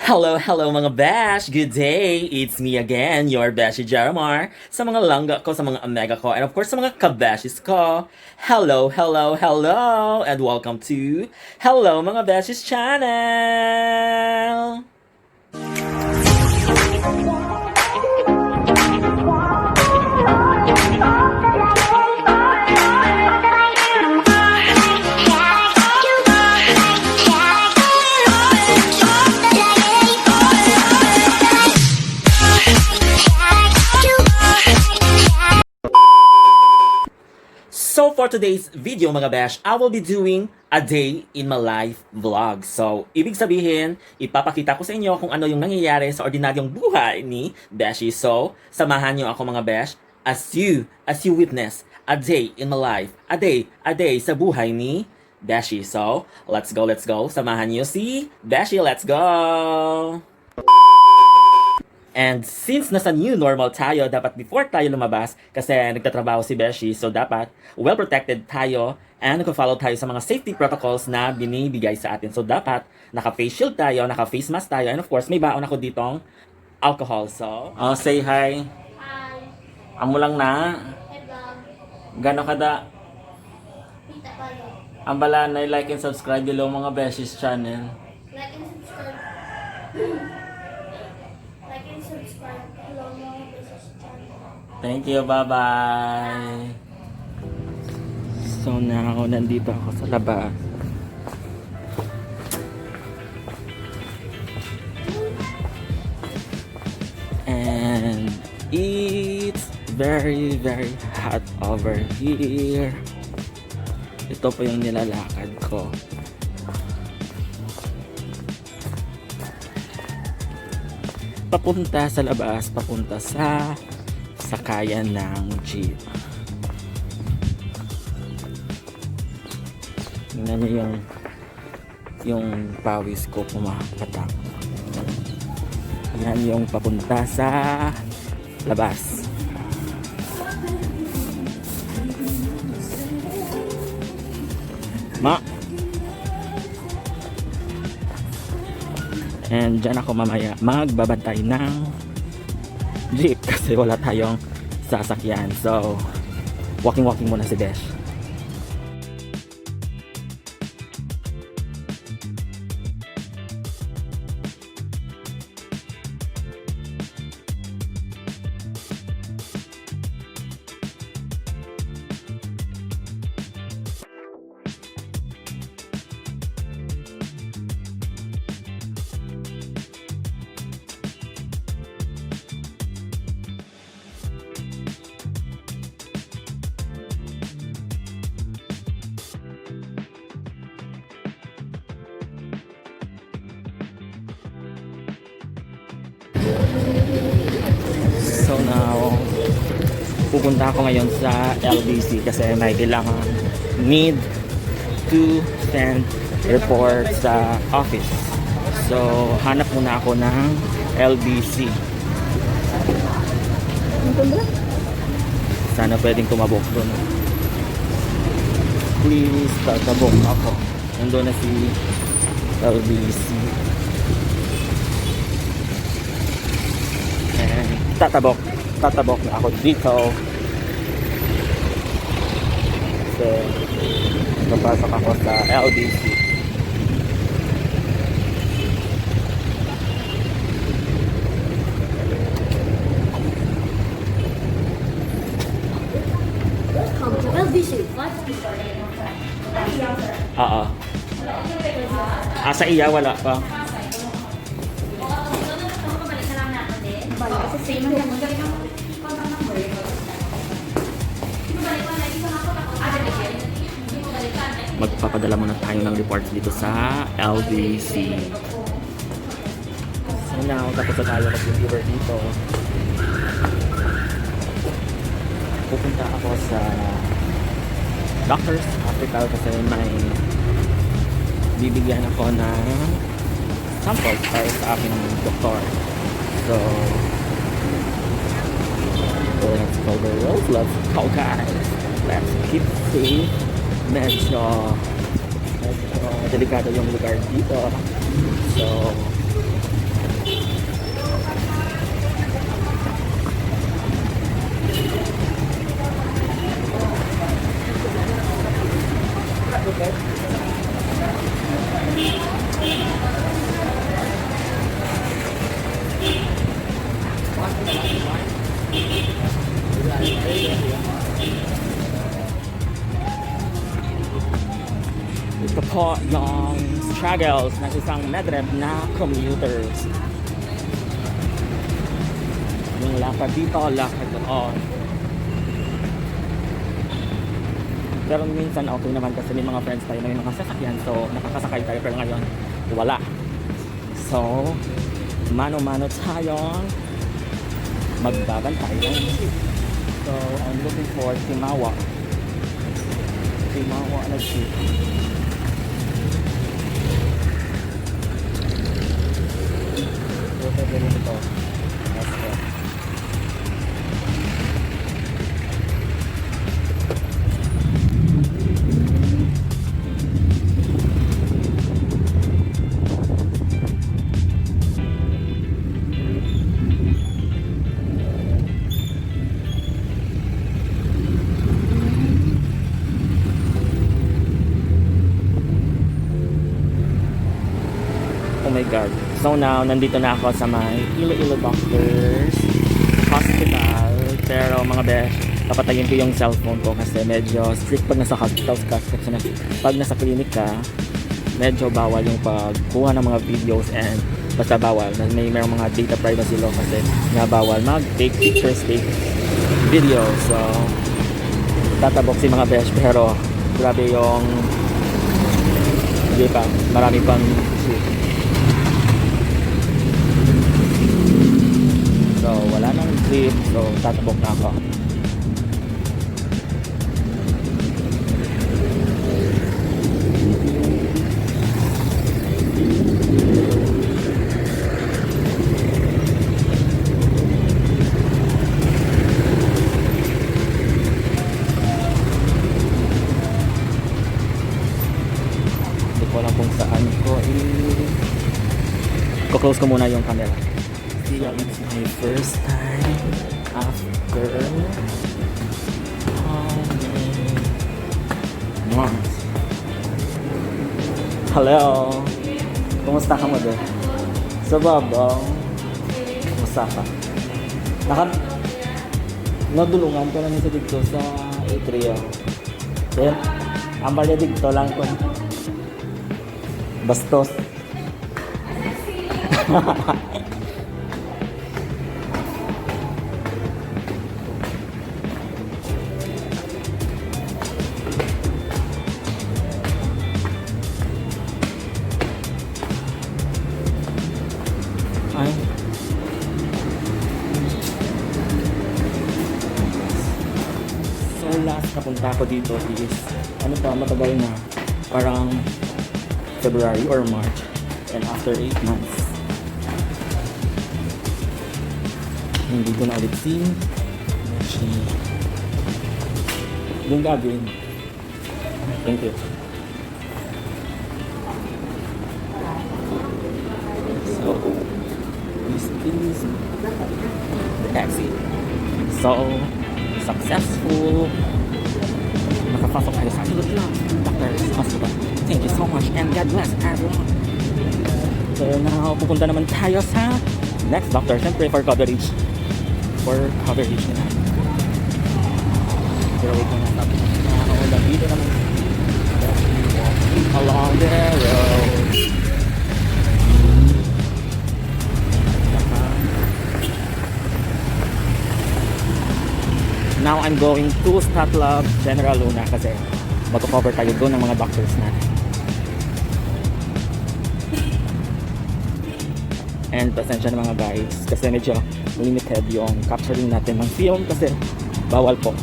Hello mga bash! Good day! It's me again, your Bashi Jaramar. Sa mga langga ko, sa mga omega ko, and of course sa mga kabashis ko. Hello! And welcome to Hello mga Bashis channel! So for today's video mga bash, I will be doing a day in my life vlog. So, ibig sabihin, ipapakita ko sa inyo kung ano yung nangyayari sa ordinaryong buhay ni Beshi. So, samahan nyo ako mga bash as you witness a day in my life. A day sa buhay ni Beshi. So, let's go. Samahan nyo si Beshi. Let's go! And since nasa new normal tayo, dapat before tayo lumabas, kasi nagtatrabaho si Beshi, so dapat well-protected tayo and nag-follow tayo sa mga safety protocols na binibigay sa atin. So dapat naka-face shield tayo, naka-face mask tayo, and of course may baon ako ditong alcohol. So, say hi. Hi. Amo lang na. Hello. Gano kada? Pita kayo. Ang bala na like and subscribe below mga Beshi's channel. Like and subscribe. Like and subscribe. Hello mga beses channel. Thank you, bye-bye. So now, nandito ako sa labas. And it's very hot over here. Ito po yung nilalakad ko. Papunta sa labas, papunta sa sakayan ng jeep. Tingnan niyo yung pawis ko pumapatak. Yan yung papunta sa labas. And dyan ako mamaya magbabantay ng jeep kasi wala tayong sasakyan. So, walking muna si Besh. So now, pupunta ako ngayon sa LBC kasi may kailangan need to send report sa office. So, hanap muna ako ng LBC. Sana pwedeng tumabok doon. Please, tatabok ako. Nandun na si LBC. Tatabok na ako dito. So, napasok ako sa LBC. Welcome to LBC. Oo. Sa iya wala pa. Magpapadala muna tayo ng reports dito sa LBC. So now, tapos na tayo mag-deliver dito. Pupunta ako sa doctor's hospital kasi may bibigyan ako ng samples para sa aking doktor. So, let's go girls, let's go guys. Let's keep safe. Medyo delikado yung lugar dito. So, struggles ng isang Medrep na commuter. Yung lakad dito, lakad doon. Pero minsan okay naman kasi may mga friends tayo na may mga sasakyan, so nakakasakay tayo, pero ngayon wala. So mano-mano tayong magbabantay ng jeep. So I'm looking for Timawa na jeep. Ito din ito. Let's go. Oh my God. So now, nandito na ako sa may Iloilo Doctors Hospital. Pero mga besh, papatayin ko yung cellphone ko kasi medyo strict pag nasa hospital kasi pag nasa clinic ka, medyo bawal yung pagkuha ng mga videos and basta bawal. Mayroong mga data privacy law kasi nga bawal mag-take pictures, take video. So, tatabok si mga besh pero grabe yung hindi pa, marami pang so wala nang jeep, so tatabok na ako. Hindi ko alam kung saan ko i-close ko muna yung camera. Yeah, it's my first time after months. Hello. Kumusta ka mo doon? Sa babaw. Kumusta ka? Nadulungan ko lang sa dito sa Atria. Then, ang balya dito lang ko. Bastos. Ay. So last na punta ko dito is ano pa, matagal na, parang February or March, and after 8 months hindi ko na ulit si yung gagawin. Thank you. So this is the exit. So successful. Nakapasok tayo sa Ilonggo Doctors Hospital. Thank you so much and God bless everyone. So now pupunta naman tayo sa next doctor. Siyempre for coverage. Nila. Pero wait mo na stop. Nakakaulang dito naman. Along the road. Now I'm going to Stat Lab General Luna kasi magko-cover tayo doon ng mga doctors natin. And pasensya na mga guys kasi medyo limited yung capturing natin ng film kasi bawal po.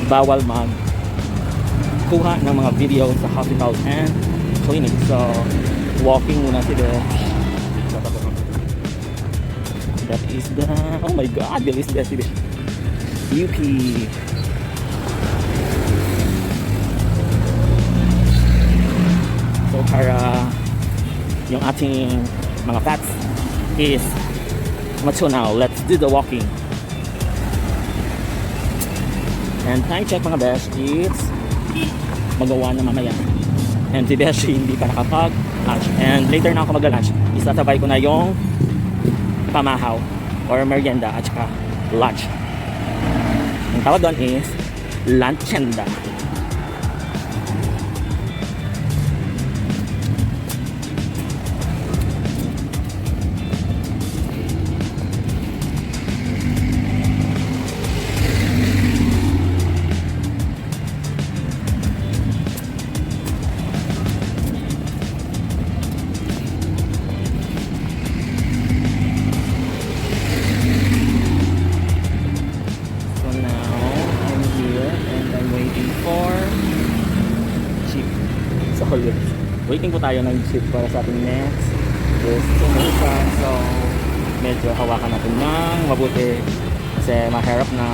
Bawal mag kuha ng mga video sa hospital and clinic. So walking muna sila. That is the, oh my God, bilis UP. So para yung ating mga fats is mature now. Let's do the walking. And time check mga besh, it's magawa na mamaya. And si Beshi hindi pa nakapag-lunch. And later na ako mag-lunch. Isasabay ko na yung pamahaw or merienda at saka lunch. Ang tawag doon is Lanchenda. So now I'm here and I'm waiting for jeep. So always waiting po tayo ng jeep para sa ating next destination. So medyo hawakan natin ng mabuti kasi mahirap na.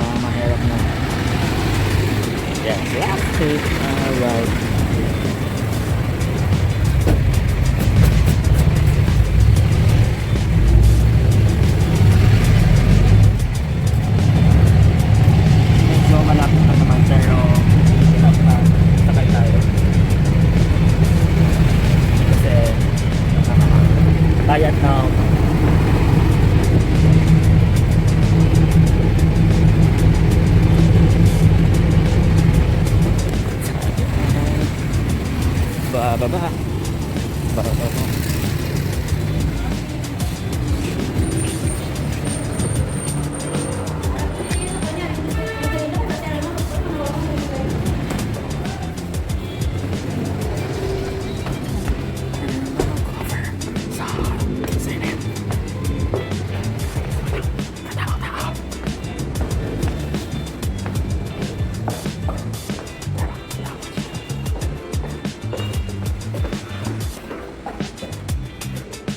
Yes, last trip. Alright. Medyo malapit na naman pero hirap na sakay tayo. Kasi tired now. Bababa.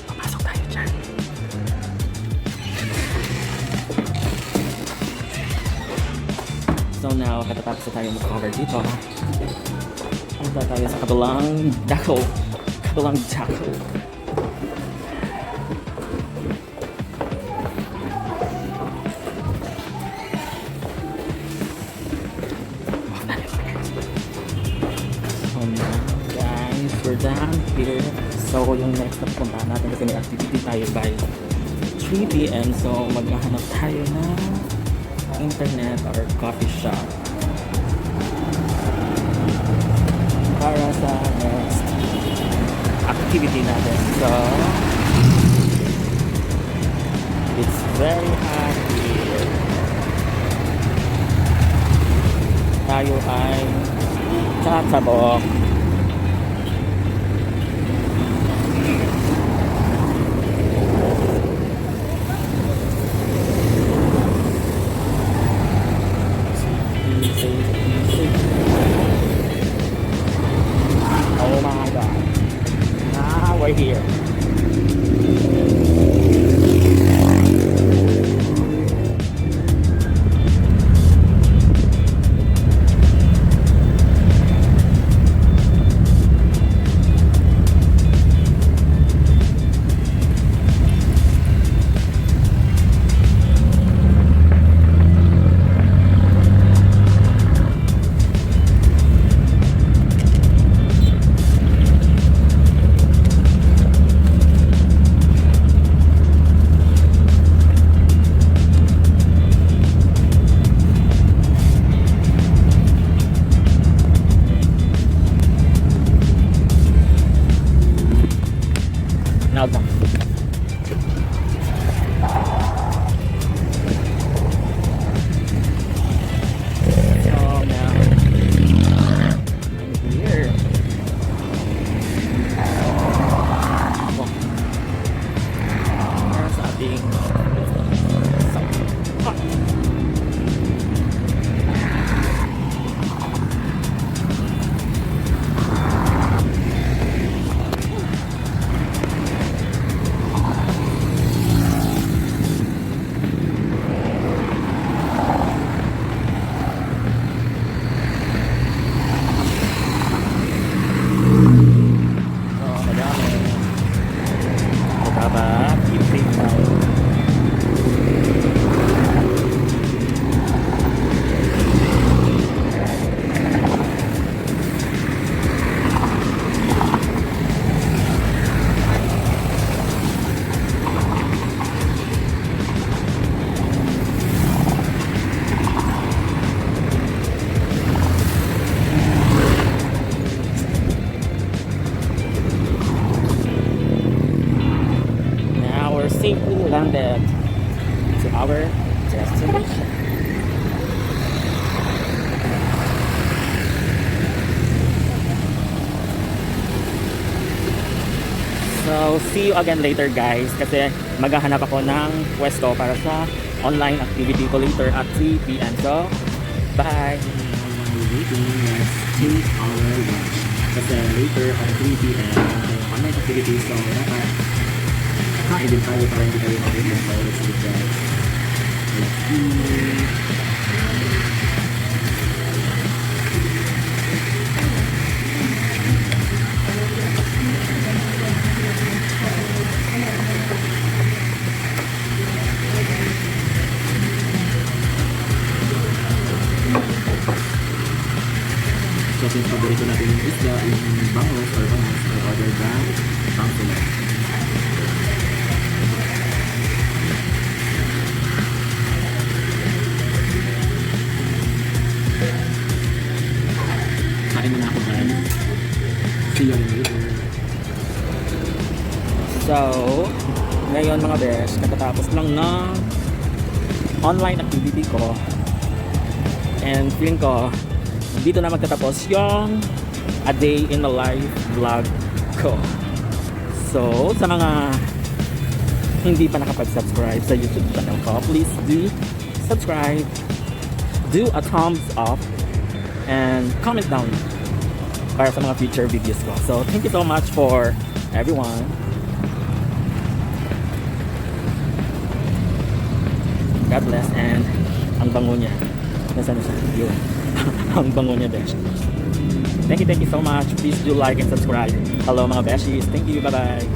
Papasok tayo dyan. So now, katatapos na tayo mag-cover dito. Punta tayo sa kabilang dako. So now, guys, we're down here. So yung next na pupuntahan natin kasi may activity tayo by 3 p.m. So maghahanap tayo ng internet or coffee shop para sa next activity natin. So it's very hot here. Tayo ay tatabok. Oh my god. We're here. Now done. So now I'm here. Para sa ating hot. landed to our destination. So, see you again later guys kasi maghahanap ako ng pwesto para sa online activity ko later at 3 p.m. So, bye! Let's take our lunch kasi later at 3 p.m. online activity so dapat kain din tayo para hindi tayo mag-inom so let's eat guys. Let's eat! So, since paborito natin yung isda, yung bangos or bangos, I order the bangos. Kain muna ako guys. See you later. So, ngayon mga besh, katatapos lang ng online activity ko. And feeling ko, dito na magtatapos yung a day in the life vlog ko. So, sa mga hindi pa nakapag-subscribe sa YouTube channel ko, please do subscribe, do a thumbs up, and comment down para sa mga future videos ko. So, thank you so much for everyone. God bless and ang bango niya. Nasaan siya? Yun. Ang bango niya, besh. Thank you so much. Please do like and subscribe. Hello mga beshies. Thank you. Bye-bye.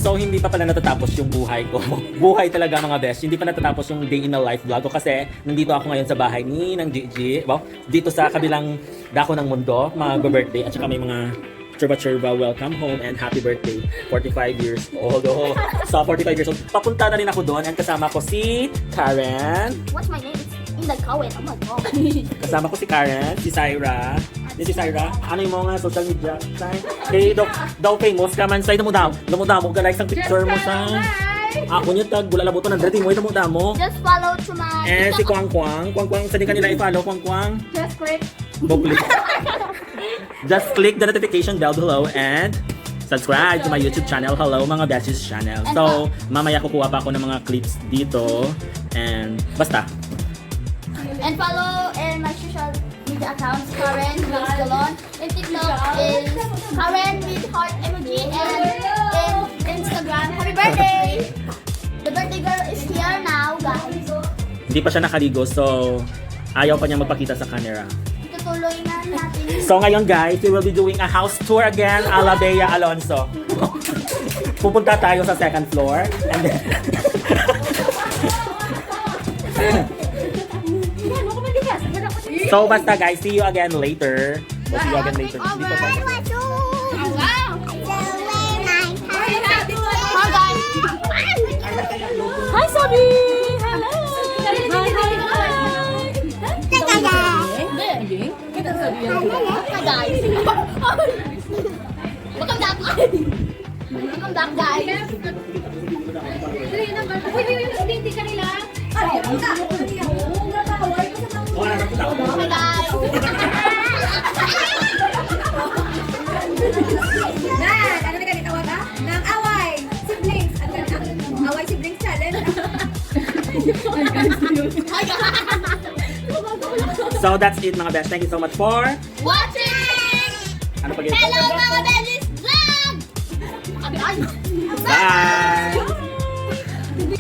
So, hindi pa pala natatapos yung buhay ko. Buhay talaga mga besh. Hindi pa natatapos yung day in the life vlog ko kasi nandito ako ngayon sa bahay ni ng Gigi. Well, dito sa kabilang dako ng mundo, mag-birthday at saka may mga churba-churba, welcome home and happy birthday. 45 years old. Oh, sa 45 years old. Papunta na rin ako doon and kasama ko si Karen. What's my name? It's in the comment. Oh my god. Kasama ko si Karen, si Syra. Si Syra, ano yung mga social media? Kay daw famous ka man, say mo daw mo ka like sang picture mo sa ako niya tag gula labo to nang dati mo ito mo damo. Just follow to my Eh si Kwang sa di kanila i-follow Kwang. Just click. Just click the notification bell below and subscribe to my YouTube channel. Hello mga Besties channel. So, mamaya kukuha pa ako ng mga clips dito and basta. And follow in my social media accounts, Karen with Galon. In TikTok is Karen with heart emoji and in Instagram, happy birthday! The birthday girl is here now, guys. Hindi pa siya nakaligo so ayaw pa niya magpakita sa camera. Tutuloy na natin. So ngayon guys, we will be doing a house tour again a la Bea Alonso. Pupunta tayo sa second floor and then so basta guys, see you again later. We'll see you again later. Hindi pa ba? Hi guys! Hi Sabi! Hello! Hi guys! Welcome back! Welcome back guys! Hindi ka nila? Okay guys! Ano na ganito ka? Ng away! Siblings! Away siblings challenge! Hi guys! So that's it mga best. Thank you so much for Watching! ano pag Hello mga Belly's Vlog! Bye!